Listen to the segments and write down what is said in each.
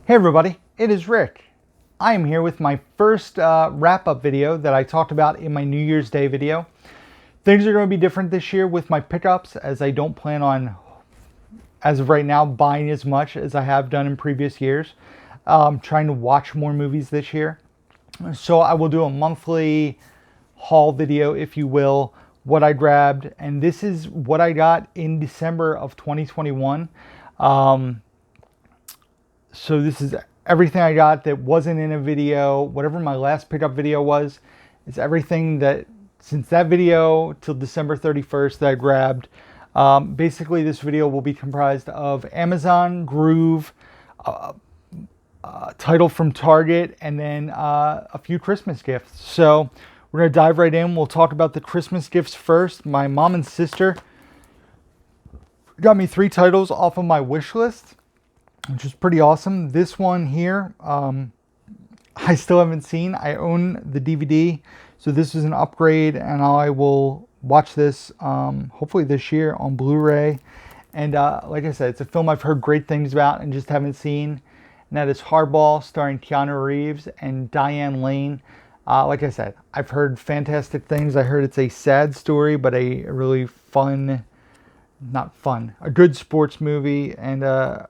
Hey everybody, it is Rick. I am here with my first wrap-up video that I talked about in my New Year's Day video. Things are going to be different this year with my pickups, as I don't plan on, as of right now, buying as much as I have done in previous years. Trying to watch more movies this year. So I will do a monthly haul video, if you will, what I grabbed. And this is what I got in December of 2021. So this is everything I got that wasn't in a video. Whatever my last pickup video was, it's everything that since that video till December 31st that I grabbed. Basically, this video will be comprised of Amazon, Gruv, title from Target, and then a few Christmas gifts. So we're going to dive right in. We'll talk about the Christmas gifts first. My mom and sister got me 3 titles off of my wish list, which is pretty awesome. This one here, I still haven't seen. I own the DVD, so this is an upgrade, and I will watch this hopefully this year on Blu-ray. And like I said, it's a film I've heard great things about and just haven't seen. And that is Hardball, starring Keanu Reeves and Diane Lane. Like I said, I've heard fantastic things. I heard it's a sad story, but a really fun, not fun, a good sports movie. And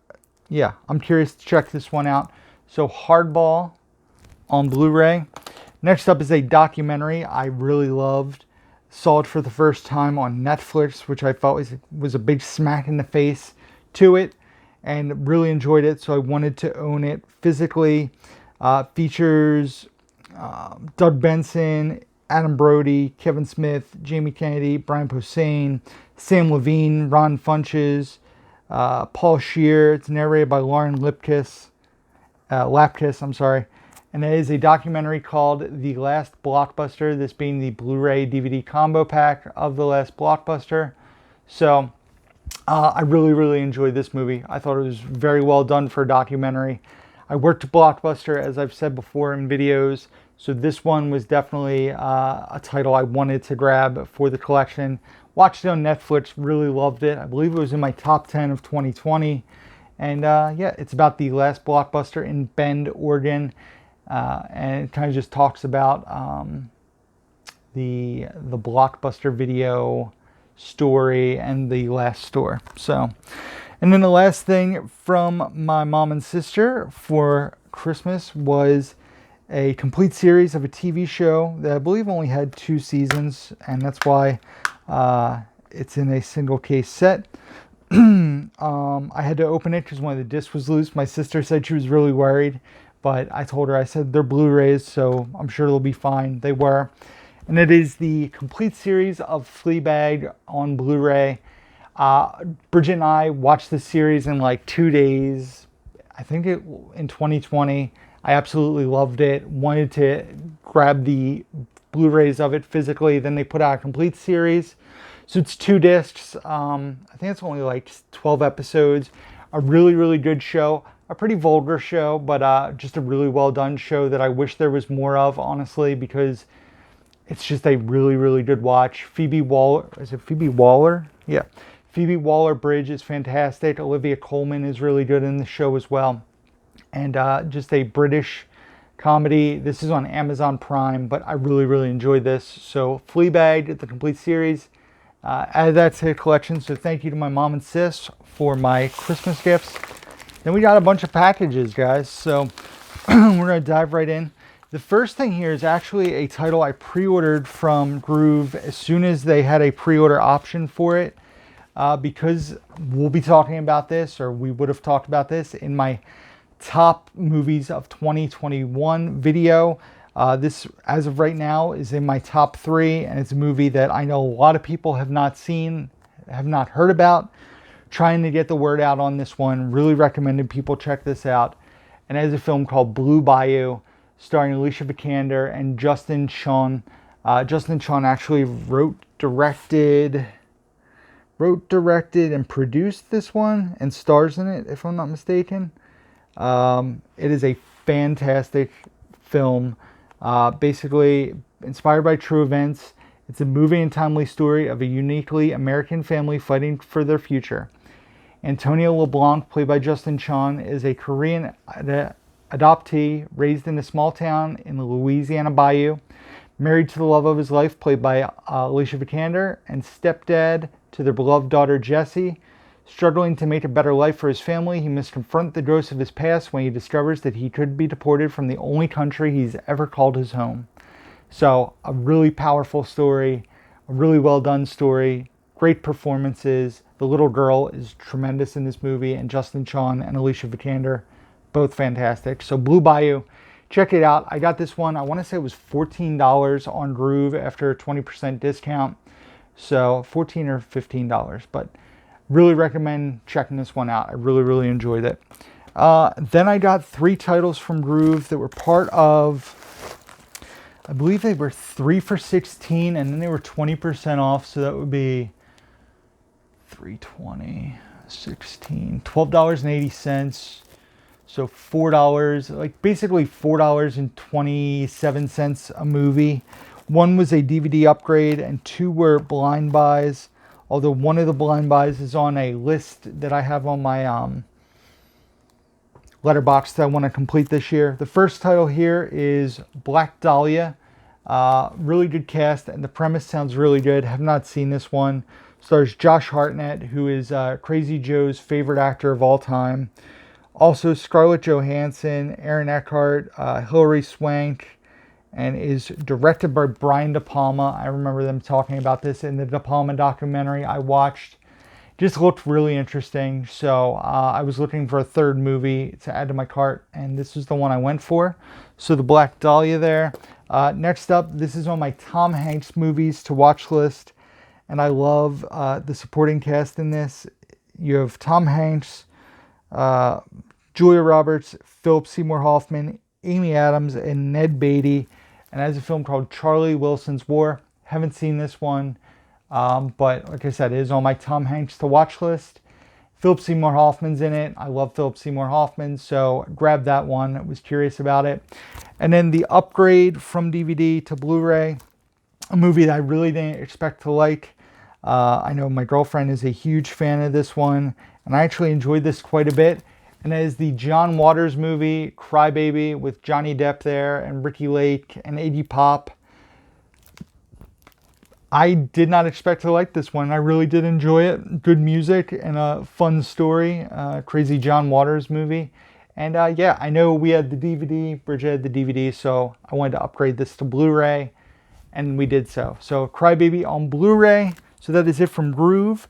yeah, I'm curious to check this one out. So Hardball on Blu-ray. Next up is a documentary I really loved. Saw it for the first time on Netflix, which I felt was a big smack in the face to it, and really enjoyed it. So I wanted to own it physically. Features Doug Benson, Adam Brody, Kevin Smith, Jamie Kennedy, Brian Posehn, Sam Levine, Ron Funches, Paul Scheer. It's narrated by Lauren Lapkus, and it is a documentary called The Last Blockbuster, this being the Blu-ray DVD combo pack of The Last Blockbuster. So I really enjoyed this movie. I thought it was very well done for a documentary. I worked at Blockbuster, as I've said before in videos, so this one was definitely a title I wanted to grab for the collection. Watched it on Netflix, really loved it. I believe it was in my top 10 of 2020. And yeah, it's about the last Blockbuster in Bend, Oregon. And it kind of just talks about the Blockbuster video story and the last store. So, and then the last thing from my mom and sister for Christmas was a complete series of a TV show that I believe only had 2 seasons, and that's why it's in a single case set. I had to open it because one of the discs was loose. My sister said she was really worried, but I told her, I said, they're Blu-rays, so I'm sure they'll be fine. They were. And it is the complete series of Fleabag on Blu-ray. Bridget and I watched this series in like 2 days. I think in 2020. I absolutely loved it. Wanted to grab the Blu-rays of it physically. Then they put out a complete series. So it's 2 discs. I think it's only like 12 episodes. A really good show. A pretty vulgar show, but just a really well done show that I wish there was more of, honestly, because it's just a really good watch. Phoebe Waller, is it Phoebe Waller? Yeah. Phoebe Waller-Bridge is fantastic. Olivia Colman is really good in the show as well. And just a British comedy. This is on Amazon Prime, but I really enjoyed this. So Fleabag, the complete series, added that to the collection. So thank you to my mom and sis for my Christmas gifts. Then we got a bunch of packages, guys. So we're going to dive right in. The first thing here is actually a title I pre-ordered from Gruv as soon as they had a pre-order option for it. Because we'll be talking about this, or we would have talked about this in my top movies of 2021 video. This, as of right now, is in my top 3, and it's a movie that I know a lot of people have not seen, have not heard about. Trying to get the word out on this one. Really recommended people check this out. And it is a film called Blue Bayou, starring Alicia Vikander and Justin Chon. Justin Chon actually wrote, directed, and produced this one and stars in it, if I'm not mistaken. It is a fantastic film. Basically inspired by true events. It's a moving and timely story of a uniquely American family fighting for their future. Antonia LeBlanc, played by Justin Chon, is a Korean adoptee raised in a small town in the Louisiana Bayou. Married to the love of his life, played by Alicia Vikander, and stepdad to their beloved daughter Jessie. Struggling to make a better life for his family, he must confront the ghosts of his past when he discovers that he could be deported from the only country he's ever called his home. So, a really powerful story, a really well done story, great performances. The little girl is tremendous in this movie, and Justin Chon and Alicia Vikander, both fantastic. So, Blue Bayou, check it out. I got this one, I want to say it was $14 on Gruv after a 20% discount. So, $14 or $15, but really recommend checking this one out. I really enjoyed it. Then I got 3 titles from Gruv that were part of, I believe they were 3 for $16, and then they were 20% off. So that would be $3.20, $16, $12.80. So $4, like basically $4.27 a movie. One was a DVD upgrade, and 2 were blind buys. Although one of the blind buys is on a list that I have on my letterbox that I want to complete this year. The first title here is Black Dahlia. Really good cast, and the premise sounds really good. Have not seen this one. Stars Josh Hartnett, who is Crazy Joe's favorite actor of all time. Also Scarlett Johansson, Aaron Eckhart, Hilary Swank, and is directed by Brian De Palma. I remember them talking about this in the De Palma documentary I watched. Just looked really interesting, so I was looking for a third movie to add to my cart, and this is the one I went for. So the Black Dahlia there. Next up, this is on my Tom Hanks movies to watch list, and I love the supporting cast in this. You have Tom Hanks, Julia Roberts, Philip Seymour Hoffman, Amy Adams, and Ned Beatty. And has a film called Charlie Wilson's War. Haven't seen this one, but like I said, it is on my Tom Hanks to watch list. Philip Seymour Hoffman's in it. I love Philip Seymour Hoffman, so grabbed that one. I was curious about it. And then the upgrade from DVD to Blu-ray, a movie that I really didn't expect to like. I know my girlfriend is a huge fan of this one, and I actually enjoyed this quite a bit. And that is the John Waters movie, Cry Baby, with Johnny Depp there, and Ricky Lake, and Iggy Pop. I did not expect to like this one. I really did enjoy it. Good music and a fun story. Crazy John Waters movie. And yeah, I know we had the DVD, Bridget had the DVD, so I wanted to upgrade this to Blu-ray, and we did so. So Cry Baby on Blu-ray. So that is it from Gruv.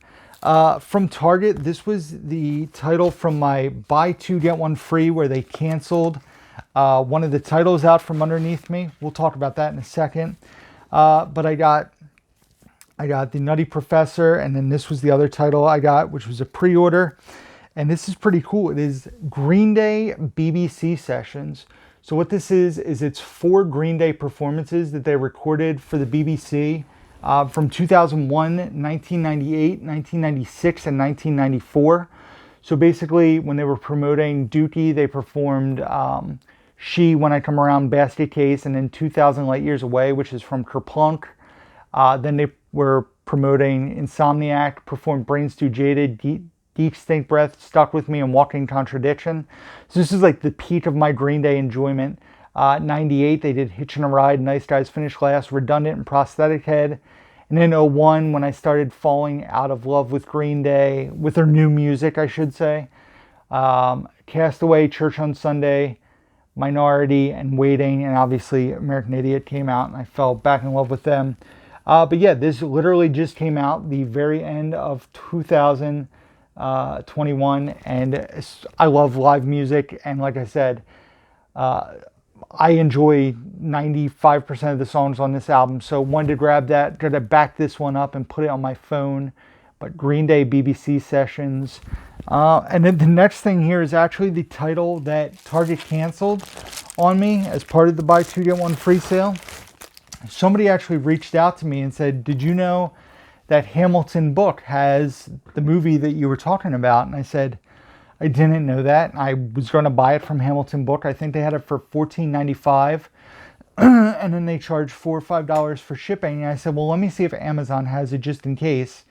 From Target, this was the title from my buy 2 get 1 free, where they canceled one of the titles out from underneath me. We'll talk about that in a second. But I got The Nutty Professor, and then this was the other title I got, which was a pre-order. And this is pretty cool. It is Green Day BBC Sessions. So what this is it's 4 Green Day performances that they recorded for the BBC. From 2001, 1998, 1996, and 1994. So basically, when they were promoting Dookie, they performed She, When I Come Around, Basket Case, and then 2,000 Light Years Away, which is from Kerplunk. Then they were promoting Insomniac, performed Brains Too Jaded, Deep Stink Breath, Stuck With Me, and Walking Contradiction. So this is like the peak of my Green Day enjoyment. 98, they did Hitchin' a Ride, Nice Guys Finish Last, Redundant, and Prosthetic Head. And then 01, when I started falling out of love with Green Day, with their new music, I should say. Castaway, Church on Sunday, Minority, and Waiting, and obviously American Idiot came out, and I fell back in love with them. But yeah, this literally just came out the very end of 2021, and I love live music, and like I said, I enjoy 95% of the songs on this album, so wanted to grab that, gonna back this one up and put it on my phone. But Green Day BBC Sessions. And then the next thing here is actually the title that Target canceled on me as part of the buy 2 get 1 free sale. Somebody actually reached out to me and said, did you know that Hamilton book has the movie that you were talking about? And I said, I didn't know that. I was going to buy it from Hamilton Book. I think they had it for $14.95. And then they charged $4 or $5 for shipping. And I said, well, let me see if Amazon has it just in case.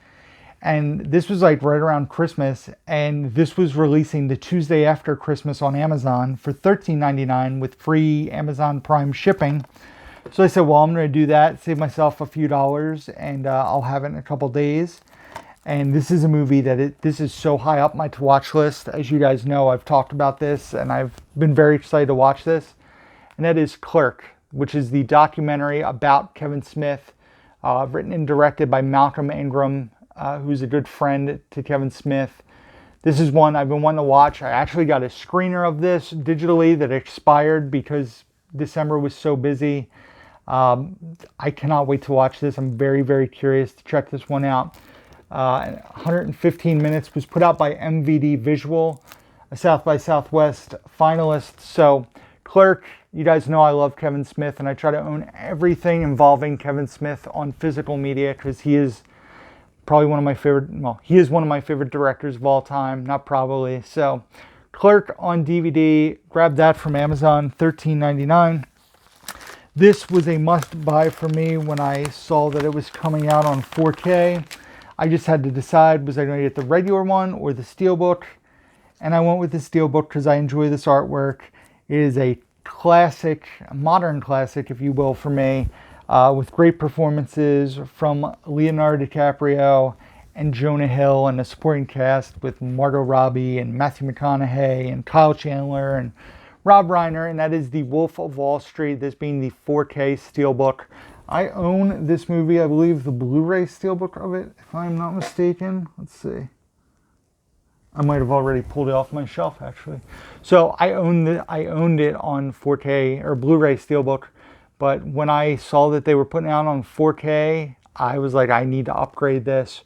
And this was like right around Christmas, and this was releasing the Tuesday after Christmas on Amazon for $13.99 with free Amazon Prime shipping. So I said, well, I'm going to do that, save myself a few dollars, and I'll have it in a couple days. And this is a movie that this is so high up my to-watch list. As you guys know, I've talked about this, and I've been very excited to watch this. And that is Clerk, which is the documentary about Kevin Smith, written and directed by Malcolm Ingram, who's a good friend to Kevin Smith. This is one I've been wanting to watch. I actually got a screener of this digitally that expired because December was so busy. I cannot wait to watch this. I'm very, very curious to check this one out. 115 minutes, was put out by MVD Visual, a South by Southwest finalist. So Clerk, you guys know I love Kevin Smith, and I try to own everything involving Kevin Smith on physical media because he is probably one of my favorite, well, he is one of my favorite directors of all time, not probably. So Clerk on DVD, grab that from Amazon, $13.99. This was a must buy for me when I saw that it was coming out on 4K. I just had to decide, was I going to get the regular one or the Steelbook? And I went with the Steelbook because I enjoy this artwork. It is a classic, a modern classic, if you will, for me, with great performances from Leonardo DiCaprio and Jonah Hill, and a supporting cast with Margot Robbie and Matthew McConaughey and Kyle Chandler and Rob Reiner. And that is The Wolf of Wall Street, this being the 4K Steelbook. I own this movie, I believe the Blu-ray Steelbook of it, if I'm not mistaken. Let's see. I might have already pulled it off my shelf, actually. So I owned it on 4K or Blu-ray Steelbook. But when I saw that they were putting it out on 4K, I was like, I need to upgrade this.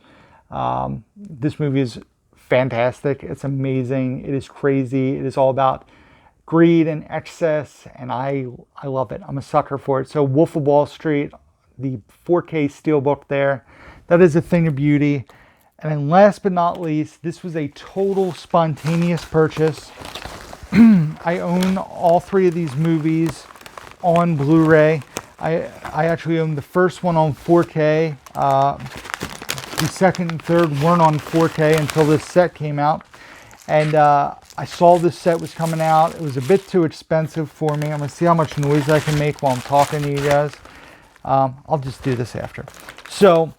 This movie is fantastic. It's amazing. It is crazy. It is all about greed and excess, and I love it. I'm a sucker for it. So Wolf of Wall Street, the 4K Steelbook there, that is a thing of beauty. And then last but not least, this was a total spontaneous purchase. I own all three of these movies on Blu-ray. I actually own the first one on 4K. The second and third weren't on 4K until this set came out. And I saw this set was coming out. It was a bit too expensive for me. I'm going to see how much noise I can make while I'm talking to you guys. I'll just do this after. So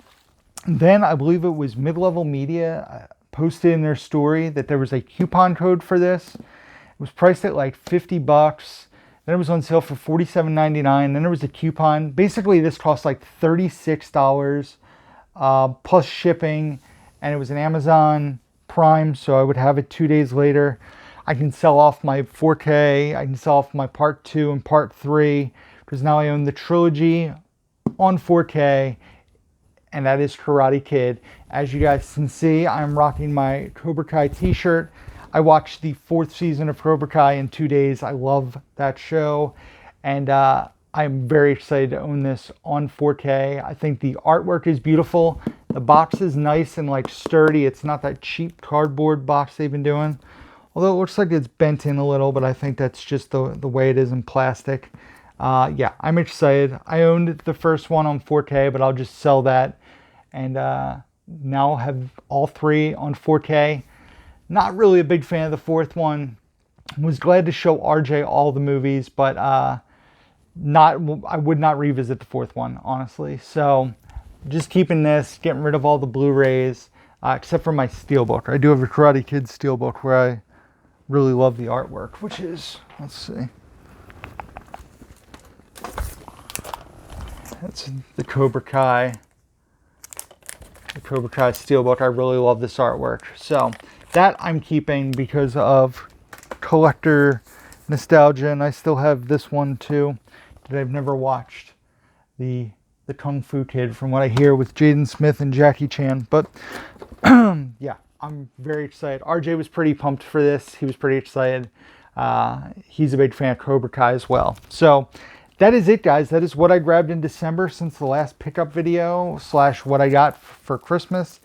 then I believe it was Mid-Level Media posted in their story that there was a coupon code for this. It was priced at like $50. Then it was on sale for $47.99. Then there was a coupon. Basically, this cost like $36 plus shipping. And it was an Amazon Prime, so I would have it 2 days later. I can sell off my 4K. I can sell off my Part 2 and Part 3 because now I own the trilogy on 4K. And that is Karate Kid. As you guys can see, I'm rocking my Cobra Kai t-shirt. I watched the 4th season of Cobra Kai in 2 days. I love that show. And I'm very excited to own this on 4K. I think the artwork is beautiful. The box is nice and like sturdy. It's not that cheap cardboard box they've been doing. Although it looks like it's bent in a little, but I think that's just the way it is in plastic. Yeah, I'm excited. I owned the first one on 4K, but I'll just sell that. And now I'll have all three on 4K. Not really a big fan of the fourth one. Was glad to show RJ all the movies, but I would not revisit the fourth one, honestly. So just keeping this, getting rid of all the Blu-rays, except for my Steelbook. I do have a Karate Kid Steelbook where I really love the artwork, which is, let's see. That's the Cobra Kai. The Cobra Kai Steelbook. I really love this artwork. So that I'm keeping because of collector nostalgia. And I still have this one too that I've never watched. The Kung Fu Kid, from what I hear, with Jaden Smith and Jackie Chan. But yeah, I'm very excited. RJ was pretty pumped for this. He was pretty excited. He's a big fan of Cobra Kai as well. So that is it, guys. That is what I grabbed in December since the last pickup video / what I got for Christmas.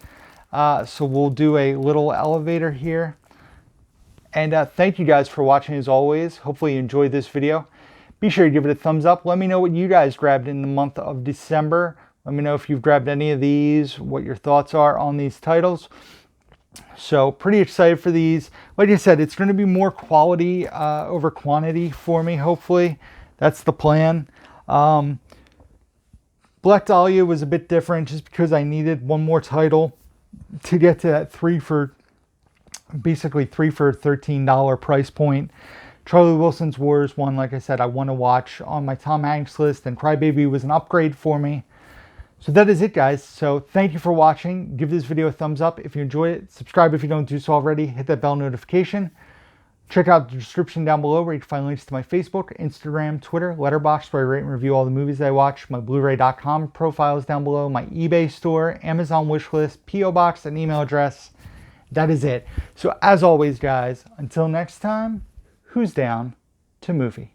So we'll do a little elevator here. And thank you guys for watching as always. Hopefully you enjoyed this video. Be sure to give it a thumbs up. Let me know what you guys grabbed in the month of December. Let me know if you've grabbed any of these, what your thoughts are on these titles. So pretty excited for these. Like I said, it's going to be more quality over quantity for me, hopefully. That's the plan. Black Dahlia was a bit different just because I needed one more title to get to that basically three for $13 price point. Charlie Wilson's War is one, like I said, I want to watch on my Tom Hanks list, and Crybaby was an upgrade for me. So that is it, guys. So thank you for watching. Give this video a thumbs up if you enjoyed it. Subscribe if you don't do so already. Hit that bell notification. Check out the description down below where you can find links to my Facebook, Instagram, Twitter, Letterboxd, where I rate and review all the movies I watch. My Blu-ray.com profile is down below. My eBay store, Amazon wishlist, P.O. box, and email address. That is it. So as always, guys, until next time, who's down to movie?